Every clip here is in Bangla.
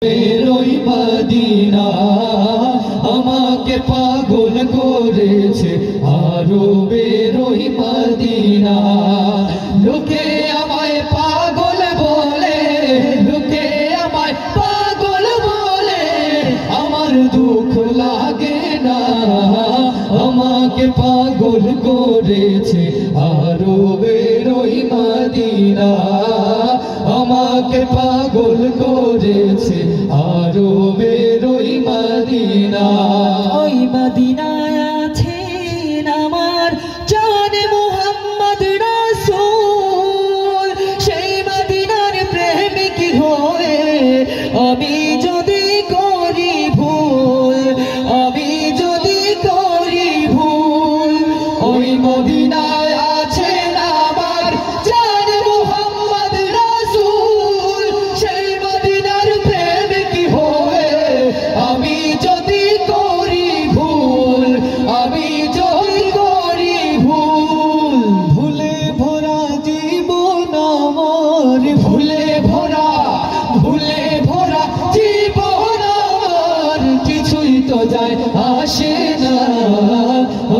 বেরোই মদিনা আমাকে পাগল করেছে আরো বেরোই মদিনা। লোকে আমায় পাগল বলে, লোকে আমায় পাগল বলে, আমার দুঃখ লাগে না। আমাকে পাগল করেছে আরো বেরোই মদিনা। আমাকে পাগল করেছে আরো বেরোই মদিনা। ওই মদিনায় আছেন আমার জানে মুহাম্মদ রাসূল। সেই মদিনার প্রেমিক হয়ে আমি যদি করি ভুল, আমি যদি করি ভুল, ওই মদিনায় আছেন আমার জানে মুহাম্মদ রাসূল। সেই মদিনার প্রেমিক হয়ে আমি যদি করি ভুল, আমি যদি করি ভুল। ভুলে ভরা জীবন আমার, ভুলে ভরা, ভুলে ভরা জীবন আমার, কিছুই তো যায় আসে না।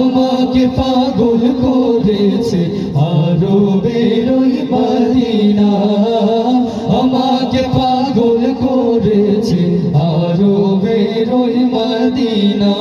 আমাকে পাগল করেছে আরো বেরোই মদিনা। আমাকে পাগল করেছে আরো বেরোই মদিনা।